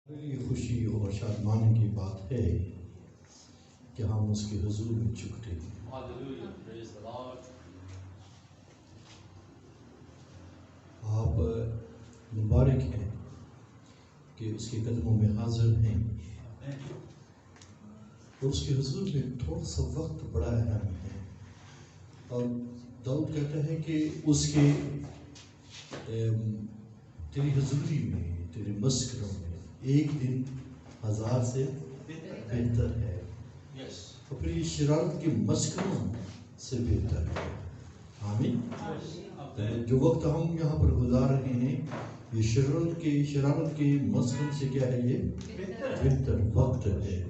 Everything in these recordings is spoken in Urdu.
میرے لیے خوشی اور شادمانی کی بات ہے کہ ہم اس کے حضور میں جھکتے ہیں۔ Hallelujah. Praise the Lord. آپ مبارک ہیں کہ اس کے قدموں میں حاضر ہیں اور اس کے حضور میں تھوڑا سا وقت بڑا اہم ہے۔ اور داؤد کہتا ہے کہ اس کے تیری حضوری میں، تیرے مسکنوں میں ایک دن 1000 سے بہتر ہے، Yes. اور پھر یہ شرارت کے مسکنوں سے بہتر ہے۔ آمین۔ جو وقت ہم یہاں پر گزار رہے ہیں یہ شرارت کے مسکن سے کیا ہے؟ یہ بہتر وقت ہے۔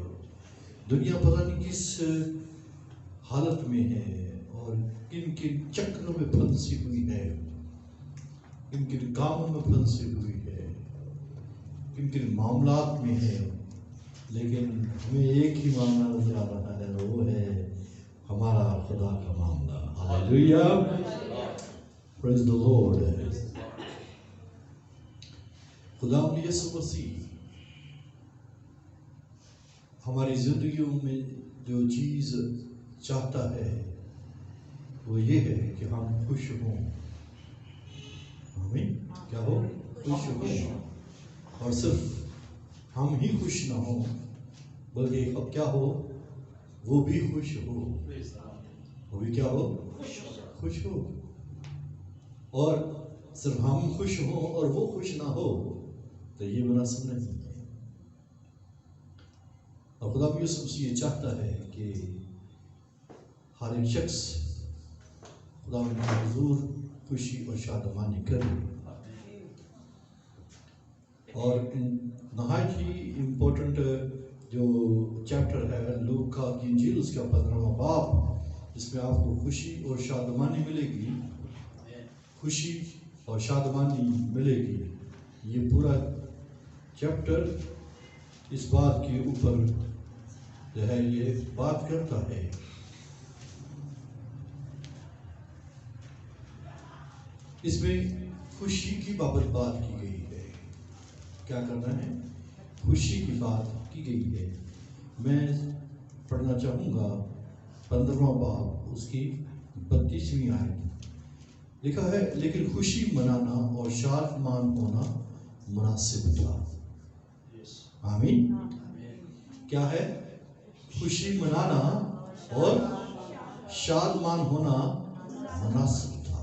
دنیا پتہ نہیں کس حالت میں ہے اور کن کن چکروں میں پھنسی ہوئی ہے، کن کن کاموں میں پھنسی ہوئی ہے، کن کن معاملات میں ہے، لیکن ہمیں ایک ہی معاملہ نظر آ رہا ہے، وہ ہے ہمارا خدا کا معاملہ۔ ہاللیلویہ، پریز دی لارڈ۔ خداوند یسوع مسیح ہماری زندگیوں میں جو چیز چاہتا ہے وہ یہ ہے کہ ہم خوش ہوں۔ آمین۔ کیا ہو؟ خوش ہوں۔ اور صرف ہم ہی خوش نہ ہوں بلکہ اب کیا ہو؟ وہ بھی خوش ہو۔ وہ بھی کیا ہو؟ خوش ہو۔ اور صرف ہم خوش ہوں اور وہ خوش نہ ہو تو یہ مناسب نہیں ہے۔ اور خدا یسوع مسیح یہ چاہتا ہے کہ ہر ایک شخص خدا کے حضور خوشی اور شادمانی کرے۔ اور نہایت ہی امپورٹنٹ جو چیپٹر ہے لوکا کی انجیل، اس کا 15واں باب، اس میں آپ کو خوشی اور شادمانی ملے گی، خوشی اور شادمانی ملے گی۔ یہ پورا چیپٹر اس بات کے اوپر جو ہے یہ بات کرتا ہے۔ اس میں خوشی کی بابت بات کی گئی ہے۔ کیا کرنا ہے؟ خوشی کی بات کی گئی ہے۔ میں پڑھنا چاہوں گا 15واں باب، اس کی 32ویں آیت۔ لکھا ہے، لیکن خوشی منانا اور شادمان ہونا مناسب تھا۔ آمین۔ کیا ہے؟ خوشی منانا اور شادمان ہونا مناسب تھا۔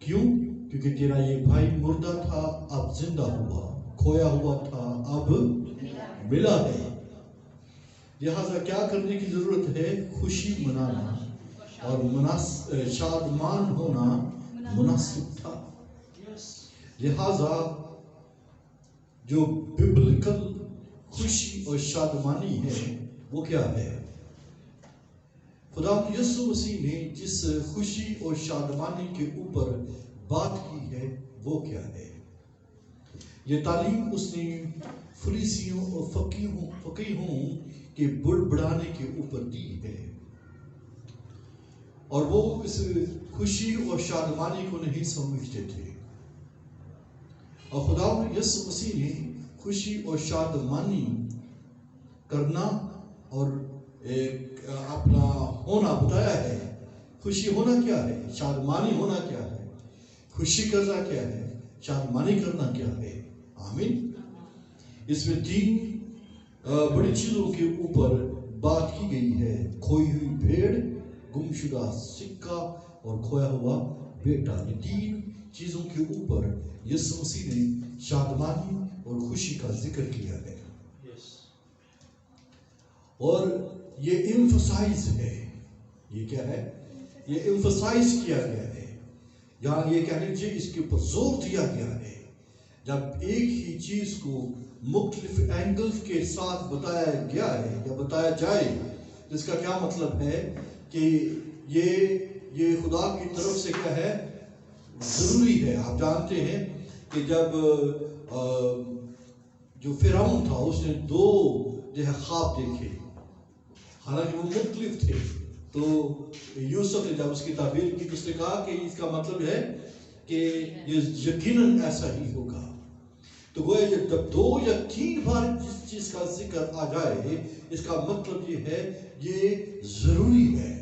کیوں؟ کیونکہ تیرا یہ بھائی مردہ تھا اب زندہ ہوا، کھویا ہوا تھا اب ملا ہے۔ لہذا کیا کرنے کی ضرورت ہے؟ خوشی منانا اور شادمان ہونا مناسب تھا۔ لہذا جو ببلکل خوشی اور شادمانی ہے وہ کیا ہے؟ خدا یسوع مسیح نے جس خوشی اور شادمانی کے اوپر بات کی ہے وہ کیا ہے؟ یہ تعلیم اس نے فریسیوں اور فقیہوں کے بڑبڑانے کے اوپر دی ہے، اور وہ اس خوشی اور شادمانی کو نہیں سمجھتے تھے۔ اور خدا یسوع مسیح نے خوشی اور شادمانی کرنا اور اپنا ہونا بتایا ہے۔ خوشی ہونا کیا ہے؟ شادمانی ہونا کیا ہے؟ خوشی کرنا کیا ہے؟ شادمانی کرنا کیا ہے؟ آمین۔ اس میں 3 بڑی چیزوں کے اوپر بات کی گئی ہے: کھوئی ہوئی بھیڑ، گمشدہ سکہ اور کھویا ہوا بیٹا۔ یہ 3 چیزوں کے اوپر یسوع مسیح نے شادمانی اور خوشی کا ذکر کیا ہے، اور یہ ایمفسائز ہے۔ یہ کیا ہے؟ یہ ایمفسائز کیا گیا ہے، یہاں یہ کہہ لیجیے اس کے اوپر زور دیا گیا ہے۔ جب ایک ہی چیز کو مختلف اینگلز کے ساتھ بتایا گیا ہے یا بتایا جائے، اس کا کیا مطلب ہے کہ یہ خدا کی طرف سے کیا ہے؟ ضروری ہے۔ آپ جانتے ہیں کہ جب جو فرعون تھا اس نے 2 جو ہے خواب دیکھے، حالانکہ وہ مختلف تھے، تو یوسف نے جب اس کی تعبیر کی تو اس نے کہا کہ اس کا مطلب ہے کہ یہ یقیناً ایسا ہی ہوگا۔ تو گویا جب 2 یا 3 بار جس چیز کا ذکر آ جائے اس کا مطلب یہ ہے یہ ضروری ہے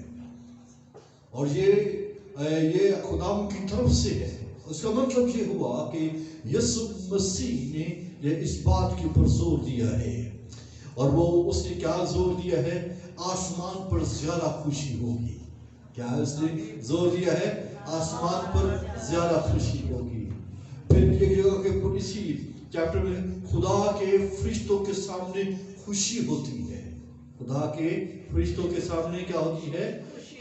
اور یہ خدا کی طرف سے ہے. اس کا مطلب یہ ہوا کہ یسوع مسیح نے یہ اس بات کے اوپر زور دیا ہے اور وہ اس نے کیا زور دیا ہے؟ آسمان پر زیادہ خوشی ہوگی. کیا اس نے زور دیا ہے؟ آسمان پر زیادہ خوشی ہوگی. پھر ایک جگہ کے اوپر اسی چیپٹر میں خدا کے فرشتوں کے سامنے خوشی ہوتی ہے. خدا کے فرشتوں کے سامنے کیا ہوتی ہے؟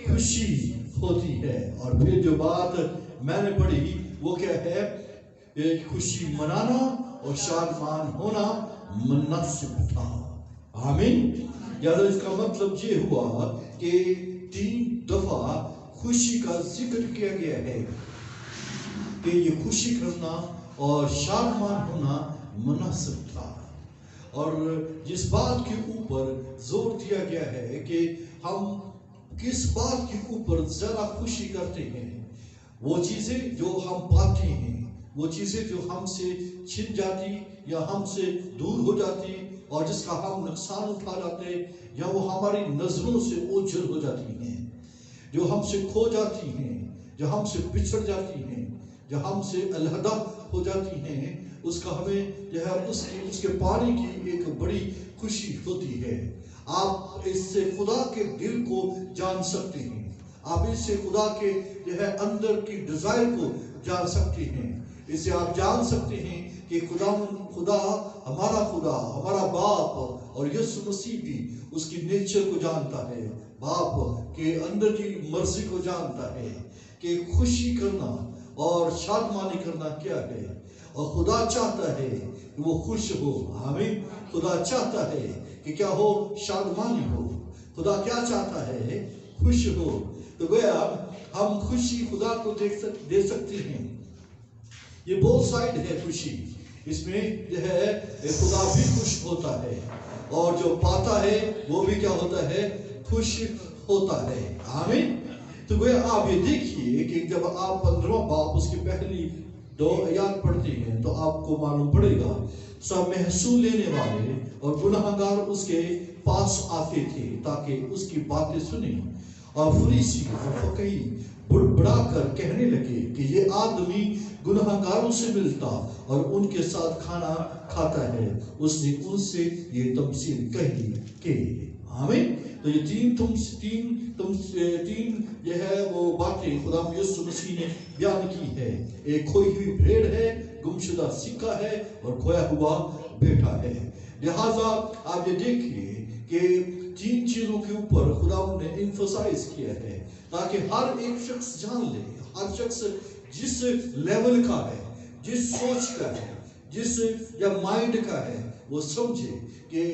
خوشی ہوتی ہے. اور پھر جو بات میں نے پڑھی وہ کیا ہے؟ خوشی منانا اور شادمان ہونا مناسب تھا. آمین. یعنی اس کا مطلب یہ ہوا کہ 3 دفعہ خوشی کا ذکر کیا گیا ہے کہ یہ خوشی کرنا اور شادمان ہونا مناسب تھا. اور جس بات کے اوپر زور دیا گیا ہے کہ ہم کس بات کے اوپر ذرا خوشی کرتے ہیں، وہ چیزیں جو ہم پاتے ہیں، وہ چیزیں جو ہم سے چھن جاتی یا ہم سے دور ہو جاتی اور جس کا ہم نقصان اٹھا جاتے یا وہ ہماری نظروں سے اوجھل ہو جاتی ہیں، جو ہم سے کھو جاتی ہیں، جو ہم سے بچھڑ جاتی ہیں، جو ہم سے علیحدہ ہو جاتی ہیں، اس کا ہمیں جو ہے اس کے پانے کی ایک بڑی خوشی ہوتی ہے. آپ اس سے خدا کے دل کو جان سکتے ہیں، آپ اس سے خدا کے جو ہے اندر کی ڈیزائر کو جان سکتے ہیں. اس سے آپ جان سکتے ہیں کہ خدا ہمارا باپ اور یسوع مسیح بھی اس کی نیچر کو جانتا ہے، باپ کے اندر کی مرضی کو جانتا ہے کہ خوشی کرنا اور شادمانی کرنا کیا ہے. اور خدا چاہتا ہے کہ وہ خوش ہو. آمین. خدا چاہتا ہے کہ کیا ہو؟ شادمانی ہو. خدا کیا چاہتا ہے؟ خوش ہو. تو گویا ہم خوشی خدا کو دے سکتے ہیں. یہ بہت سائڈ ہے خوشی. اس میں جو ہے خدا بھی خوش ہوتا ہے اور جو پاتا ہے وہ بھی کیا ہوتا ہے؟ خوش ہوتا ہے. آمین. تو گویا آپ یہ دیکھیے کہ جب آپ 15واں باب اس کی پہلی 2 آیات پڑھتے ہیں تو آپ کو معلوم پڑے گا سب محصول لینے والے اور گناہگار اس کے پاس آتے تھے تاکہ اس کی باتیں سنیں. اور فریسی اور فقیہ بڑبڑا کر کہنے لگے کہ یہ آدمی گناہگاروں سے ملتا اور ان کے ساتھ کھانا کھاتا ہے. اس نے ان سے یہ تمثیل کہی کہ آمین. تو یہ تین یہ ہے وہ باتیں خدا یسوع مسیح نے بیان کی ہے. ایک کھوئی ہوئی بھیڑ ہے، گمشدہ سکہ ہے اور کھویا ہوا بیٹا ہے. لہٰذا آپ یہ دیکھیے کہ 3 چیزوں کے اوپر خدا نے ایمفسائز کیا ہے تاکہ ہر ایک شخص جان لے، ہر شخص جس لیول کا ہے، جس سوچ کا ہے، جس یا مائنڈ کا ہے، وہ سمجھے کہ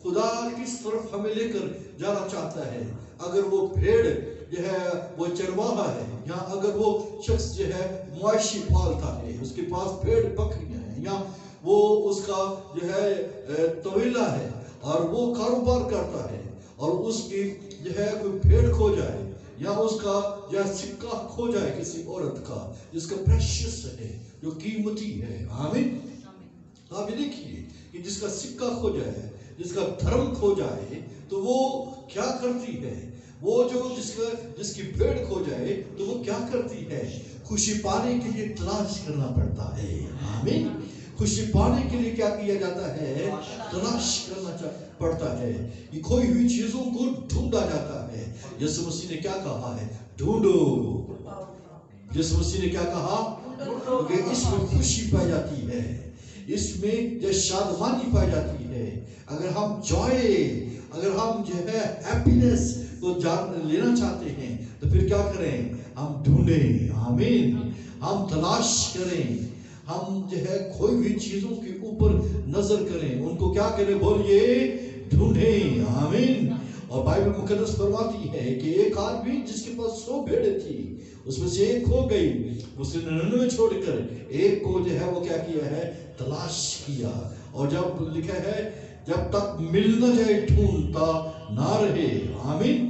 خدا کس طرف ہمیں لے کر جانا چاہتا ہے. اگر وہ بھیڑ جو ہے وہ چرواہا ہے یا اگر وہ شخص جو ہے مویشی پالتا ہے، اس کے پاس بھیڑ بکریاں ہیں، یا وہ اس کا جو ہے طویلہ ہے اور وہ کاروبار کرتا ہے اور اس کی جو ہے کوئی بھیڑ کھو جائے یا اس کا یا سکہ کھو جائے کسی عورت کا جس کا پریشس ہے، جو قیمتی ہے. آمین. آپ یہ دیکھیے کہ جس کا سکہ کھو جائے، جس کا دھرم کھو جائے تو وہ کیا کرتی ہے؟ وہ جو جس کی بھیڑ کھو جائے تو وہ کیا کرتی ہے؟ خوشی پانے کے لیے تلاش کرنا پڑتا ہے. آمین. خوشی پانے کے لیے کیا کیا جاتا ہے؟ تلاش کرنا پڑتا ہے. یہ کھوئی ہوئی چیزوں کو ڈھونڈا جاتا ہے. یسوع مسیح نے کیا کہا ہے؟ ڈھونڈو. یسوع مسیح نے کیا کہا؟ کہ اس میں خوشی پائی جاتی ہے، اس میں جو شادمانی پائی جاتی ہے. اگر ہم اگر ہم جو ہے ہیپینس کو لینا چاہتے ہیں تو پھر کیا کریں؟ ہم ڈھونڈیں. آمین. ہم تلاش کریں، ہم جو ہے کھوئی ہوئی چیزوں کے اوپر نظر کریں، ان کو کیا کریں؟ بولیے ڈھونڈیں. آمین. اور بائبل مقدس فرماتی ہے کہ ایک آدمی جس کے پاس 100 بھیڑیں تھی، اس میں سے ایک کھو گئی، اس نے 99 چھوڑ کر ایک کو جو ہے وہ کیا کیا ہے؟ تلاش کیا. اور جب لکھا ہے جب تک مل نہ جائے ڈھونڈتا نہ رہے. آمین.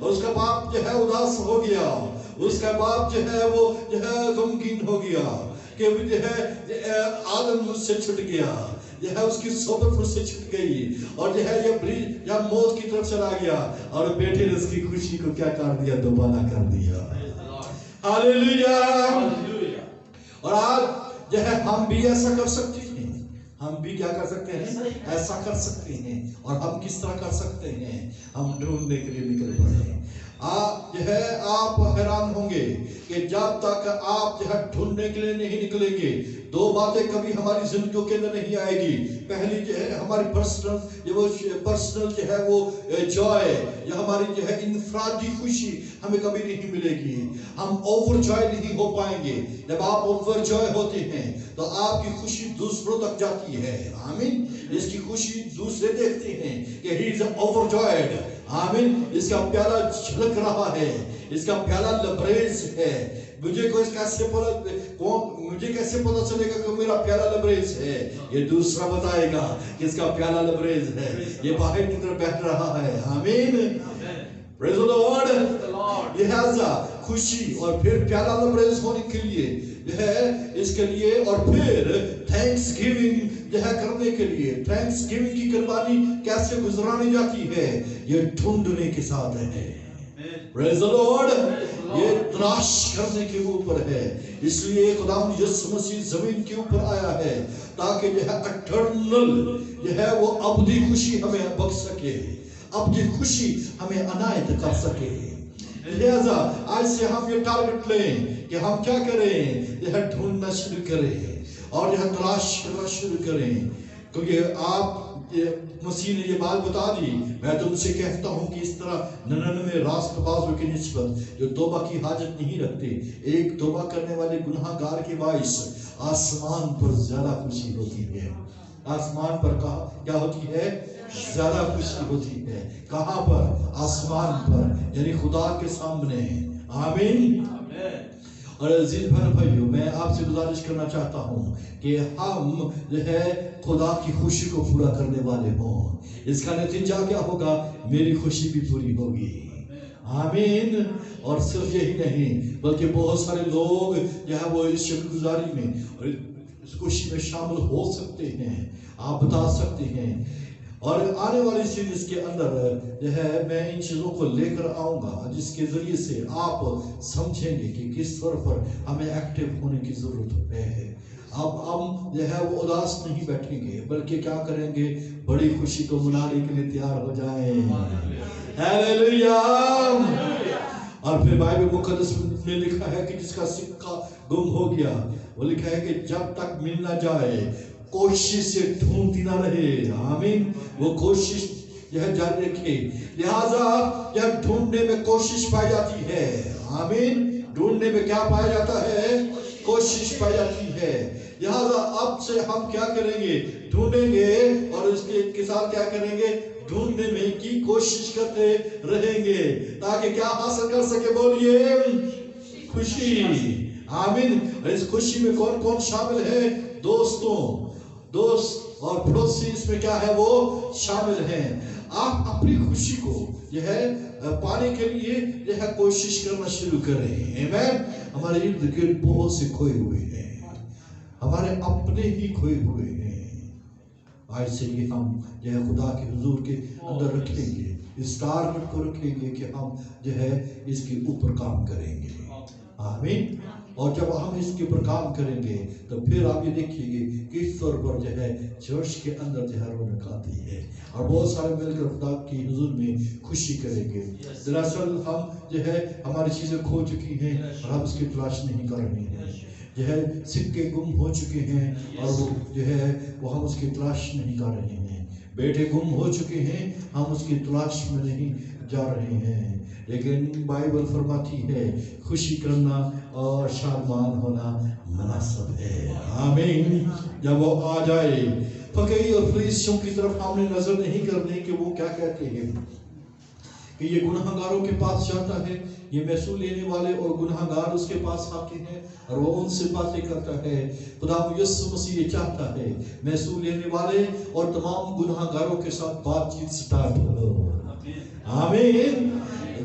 اس کا باپ جو ہے اداس ہو گیا، اس کا باپ جو ہے وہ جو ہے غمگین ہو گیا کہ جو ہے آدم اس سے چھٹ گیا، جو ہے اس کی صحبت اس سے چھٹ گئی، اور جو ہے یہ موت کی طرف چلا گیا، اور بیٹے نے اس کی خوشی کو کیا کر دیا؟ دوبارہ کر دیا۔ ہاللیلویہ۔ اور آج جو ہے ہم بھی ایسا کر سکتے ہیں، ہم بھی کیا کر سکتے ہیں؟ ایسا کر سکتے ہیں۔ اور ہم کس طرح کر سکتے ہیں؟ ہم ڈھونڈنے کے لیے نکل پڑے۔ آپ جو ہے آپ حیران ہوں گے کہ جب تک آپ جو ہے ڈھونڈنے کے لیے نہیں نکلیں گے، دو باتیں کبھی ہماری زندگیوں کے اندر نہیں آئے گی۔ پہلی جو ہے ہماری پرسنل جو ہے وہ جوائے، یا ہماری جو ہے انفرادی خوشی ہمیں کبھی نہیں ملے گی۔ ہم اوور جوائے نہیں ہو پائیں گے۔ جب آپ اوور جوائے ہوتے ہیں تو آپ کی خوشی دوسروں تک جاتی ہے۔ آمین۔ اس کی خوشی دوسرے دیکھتے ہیں کہ ہی از اوور جوائڈ۔ آمین۔ اس کا پیالہ چھلک رہا ہے، اس کا پیالہ لبریز ہے۔ مجھے کیسے پتا چلے گا کہ میرا پیالہ لبریز ہے؟ یہ دوسرا بتائے گا کہ اس کا پیالہ لبریز ہے، یہ باہر کی طرف بہہ رہا ہے۔ آمین۔ پریز دی لارڈ۔ لہذا خوشی اور پھر پیالہ لبریز ہونے کے لیے جو ہے اس کے لیے، اور پھر تھینکس گیونگ جو ہے کرنے کے لیے، تھینکس گیونگ کی قربانی کیسے گزرانی جاتی ہے؟ یہ ڈھونڈنے کے ساتھ ہے۔ پریز دی لارڈ۔ یہ تلاش کرنے کے اوپر ہے۔ اس لیے خداوند یسوع مسیح زمین کے اوپر آیا ہے تاکہ جو ہے اٹرنل جو ہے وہ ابدی خوشی ہمیں بخش سکے، ابدی خوشی ہمیں عنایت کر سکے۔ لہذا آج سے ہم یہ ٹارگٹ لیں کہ ہم کیا کریں؟ جو ہے ڈھونڈنا شروع کریں اور جو ہے تلاش کرنا شروع کریں، کیونکہ آپ مسیح نے یہ بات بتا دی، میں تم سے کہتا ہوں کہ اس طرح 99 راست بازوں کی نسبت جو توبہ کی حاجت نہیں رکھتے، ایک توبہ کرنے والے گناہ گار کے باعث آسمان پر زیادہ خوشی ہوتی ہے۔ آسمان پر کیا ہوتی ہے؟ زیادہ خوشی ہوتی ہے۔ کہاں پر؟ آسمان پر، یعنی خدا کے سامنے۔ آمین۔ اور عزیز بھائیو، میں آپ سے گزارش کرنا چاہتا ہوں کہ ہم جو ہے خدا کی خوشی کو پورا کرنے والے ہوں۔ اس کا نتیجہ کیا ہوگا؟ میری خوشی بھی پوری ہوگی۔ آمین۔ اور صرف یہی نہیں بلکہ بہت سارے لوگ جو ہے وہ اس شکر گزاری میں اور اس خوشی میں شامل ہو سکتے ہیں۔ آپ بتا سکتے ہیں، اور آنے والی سیریز کے اندر جو ہے میں ان چیزوں کو لے کر آؤں گا جس کے ذریعے سے آپ سمجھیں گے کہ کس طور پر ہمیں ایکٹیو ہونے کی ضرورت ہے۔ اب ہم جو ہے وہ اداس نہیں بیٹھیں گے بلکہ کیا کریں گے؟ بڑی خوشی کو منانے کے لیے تیار ہو جائیں۔ ہیلیلویا۔ اور پھر بائبل مقدس میں لکھا ہے کہ جس کا سکہ گم ہو گیا، وہ لکھا ہے کہ جب تک مل نہ جائے کوشش سے ڈھونڈتی نہ رہے۔ آمین۔ وہ کوشش جو ہے جاری رکھے۔ لہذا جب ڈھونڈنے میں کوشش پائی جاتی ہے، آمین، ڈھونڈنے میں کیا پایا جاتا ہے؟ کوشش پائی جاتی ہے۔ لہذا اب سے ہم کیا کریں گے؟ ڈھونڈیں گے، اور اس کے ساتھ کیا کریں گے؟ ڈھونڈنے میں کی کوشش کرتے رہیں گے تاکہ کیا حاصل کر سکے؟ بولیے، خوشی۔ آمین۔ اس خوشی میں کون کون شامل ہے؟ دوست اور پڑوسی اس میں کیا ہے؟ وہ شامل ہیں۔ آپ اپنی خوشی کو جو ہے پانے کے لیے جو ہے کوشش کرنا شروع کریں۔ آمین۔ ہمارے ارد گرد بہت سے کھوئے ہوئے ہیں، ہمارے اپنے ہی کھوئے ہوئے ہیں۔ آج سے یہ ہم جو ہے خدا کے حضور کے اندر رکھیں گے، اس ٹارگٹ کو رکھیں گے کہ ہم جو ہے اس کے اوپر کام کریں گے۔ آمین۔ اور جب ہم اس کے اوپر کام کریں گے تو پھر آپ یہ دیکھیں گے کس طور پر جو ہے چرچ کے اندر جو ہے رونق آتی ہے، اور بہت سارے مل کر خدا کی حضور میں خوشی کریں گے۔ دراصل ہم جو ہے ہماری چیزیں کھو چکی ہیں اور ہم اس کی تلاش نہیں کر رہے ہیں، جو ہے سکے گم ہو چکے ہیں اور وہ جو ہے وہ ہم اس کی تلاش نہیں کر رہے ہیں، بیٹے گم ہو چکے ہیں، ہم اس کی تلاش میں نہیں جا رہے ہیں۔ لیکن بائبل فرماتی ہے خوشی کرنا اور شادمان ہونا مناسب ہے۔ آمین۔ جب وہ آ جائے، فقیری اور فریسیوں کی طرف ہم نے نظر نہیں کرنی کہ وہ کیا کہتے ہیں کہ یہ گناہ گاروں کے پاس جاتا ہے، یہ محصول لینے والے اور گناہ گار اس کے پاس آتے ہیں اور وہ ان سے باتیں کرتا ہے۔ خدا یسوع مسیح یہ چاہتا ہے محصول لینے والے اور تمام گناہ گاروں کے ساتھ بات چیت سٹارٹ ہو۔ آمین۔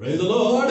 Praise the Lord।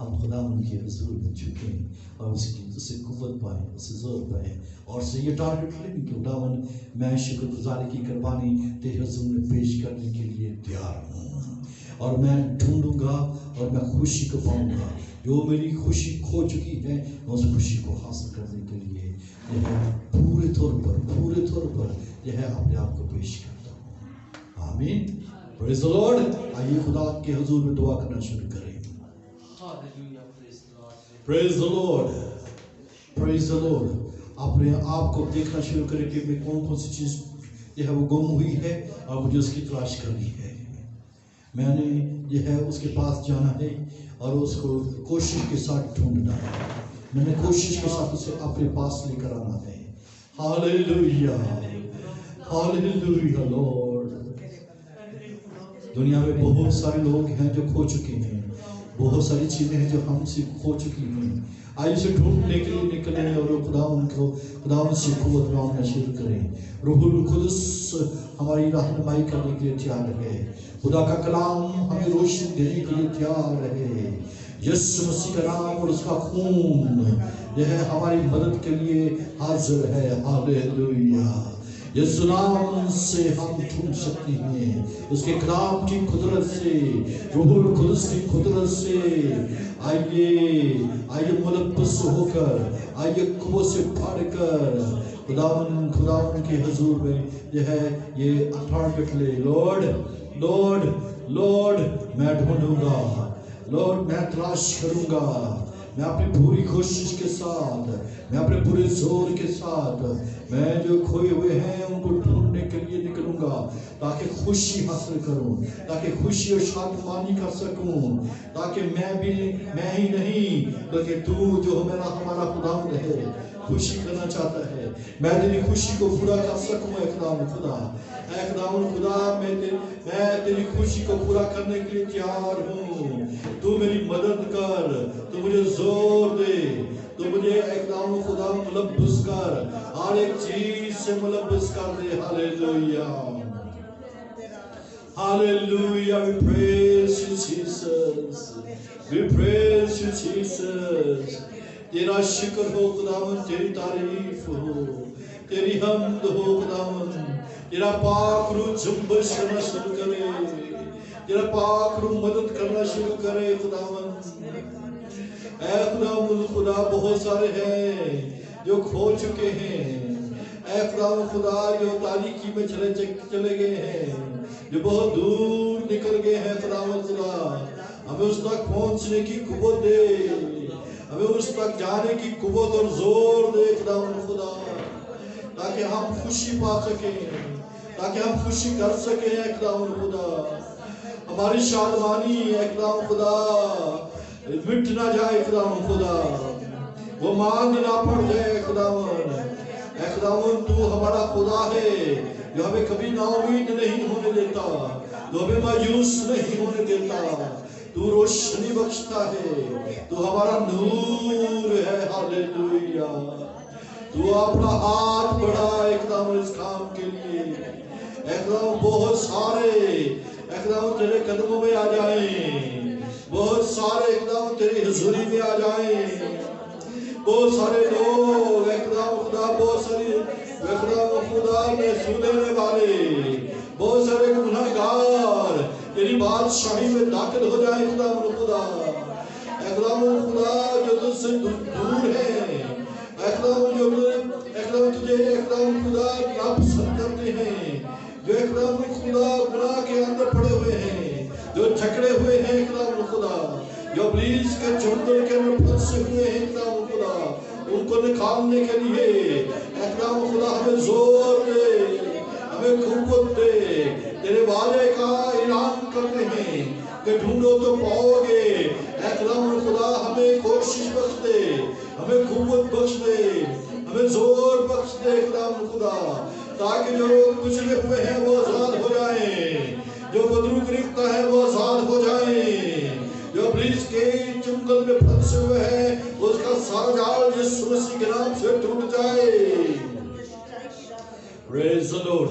ہم خدا ان کے حضور میں جھکیں اور اسے قوت پائیں، اسے زور پائیں، اور اسے یہ ٹارگٹ لیں کہ خداوند میں شکر گزاری کی قربانی تیرے حضور میں پیش کرنے کے لیے تیار ہوں، اور میں ڈھونڈوں گا اور میں خوشی کو پاؤں گا، جو میری خوشی کھو چکی ہے میں اس خوشی کو حاصل کرنے کے لیے جو ہے پورے طور پر جو ہے اپنے آپ کو پیش کرتا ہوں۔ آمین، پریز دی لارڈ۔ آئیے خدا کے حضور میں دعا کرنا شروع کریں۔ Hallelujah, praise the Lord. Praise the Lord, praise the Lord. اپنے آپ کو دیکھنا شروع کریں کہ میں کون سی چیز جو ہے وہ گم ہوئی ہے اور مجھے اس کی تلاش کرنی ہے۔ میں نے جو ہے اس کے پاس جانا ہے اور اس کو کوشش کے ساتھ ڈھونڈنا ہے، میں نے کوشش کے ساتھ اسے اپنے پاس لے کر آنا ہے۔ ہاللیلویہ، ہاللیلویہ لارڈ۔ دنیا میں بہت سارے لوگ ہیں جو کھو چکے ہیں، بہت ساری چیزیں ہیں جو ہم سے کھو چکی ہیں۔ آئیے اسے ڈھونڈنے کے لیے نکلیں اور خدا سے قوت مانگنا شروع کریں۔ روح القدس ہماری رہنمائی کرنے کے لیے تیار ہے، خدا کا کلام ہمیں روشنی دینے کے لیے تیار ہے۔ یسوع مسیح کا نام اور اس کا خون یہ ہے ہماری مدد کے لیے حاضر ہے۔ ہاللیلویہ۔ یسوع نام سے ہم ڈھونڈ سکتے ہیں، اس کے کلام کی قدرت سے، روح القدس کی قدرت سے۔ آئیے ملبس ہو کر، آئیے قوت سے پڑھ کر خداوند کے حضور میں یہ ہے یہ ٹارگٹ لے۔ لارڈ میں ڈھونڈوں گا، لارڈ میں تلاش کروں گا، میں اپنی پوری کوشش کے ساتھ، میں اپنے پورے زور کے ساتھ، میں جو کھوئے ہوئے ہیں ان کو ڈھونڈنے کے لیے نکلوں گا، تاکہ خوشی حاصل کروں، تاکہ خوشی اور شادمانی کر سکوں، تاکہ میں ہی نہیں بلکہ تو جو ہمارا خداوند ہے خوشی کرنا چاہتا ہے، میں تیری خوشی کو پورا کر سکوں۔ اے خداوند خدا، میں تیری خوشی کو پورا کرنے کے لیے تیار ہوں۔ تو میری مدد کر، تو مجھے زور دے، تو مجھے اقدام خدا ملبس کر، ہر ایک چیز سے ملبس کر دے۔ ہاللیلویہ، ہاللیلویہ۔ We praise you Jesus, we praise you Jesus۔ تیرا شکر ہو خداوند، تیری تعریف ہو، تیری حمد ہو خداوند۔ تیرا پاک روح جنبش کرنا شروع کرے، تیرا پاک روح مدد کرنا شروع کرے خداوند۔ اے خدا بہت سارے ہیں جو کھو چکے ہیں، اے خدا جو تاریکی میں چلے گئے ہیں، جو بہت دور نکل گئے ہیں۔ خدا ہمیں اس تک پہنچنے کی قوت دے، ہمیں اس تک جانے کی قوت اور زور دے خدا، تاکہ ہم خوشی پا سکیں، تاکہ ہم خوشی کر سکیں۔ اے خدا ہماری شادمانی اے خدا مٹ نہ جائے خدا، وہ مانگ نہ پڑ جائے اے خداوند تو ہمارا خدا ہے جو ہمیں کبھی نا امید نہیں ہونے دیتا، جو ہمیں مایوس نہیں ہونے دیتا، تو روشنی بخشتا ہے، تو ہمارا نور ہے۔ ہاللیلویہ۔ تو اپنا ہاتھ بڑھا اس کام کے لیے۔ بہت سارے تیرے قدموں میں آ جائیں، بہت سارے تیری حضوری میں آ جائیں، بہت سارے لوگ خدا، بہت ساری خدا میں سننے والے، بہت سارے گنہگار تیری بادشاہی میں داخل ہو جائیں۔ خدا جو تجھ سے دور ہے، جو تجھے خدا ناپسند کرتے ہیں، جو خدا گناہ کے اندر پڑے ہوئے ہیں، جو جھگڑے ہوئے ہیں خدا، جو ابلیس کے چنگل کے اندر پھنسے ہوئے ہیں خدا، ان کو نکالنے کے لیے خدا ہمیں زور دے، ہمیں قوت دے۔ تیرے وعدے کا اعلان کرتے ہیں کہ ڈھونڈو تو پاؤ گے۔ خدا ہمیں کوشش بخش دے، ہمیں قوت بخش دے، ہمیں زور بخش دے خدا، تاکہ جو کچلے ہوئے ہیں وہ آزاد ہو جائیں، جو بدرو گرفتہ ہے وہ آزاد ہو جائیں، جو ابلیس کے چنگل میں پھنسے ہوئے ہیں اس کا سارا جال یسوع مسیح کے نام سے ٹوٹ جائے۔ Praise the Lord.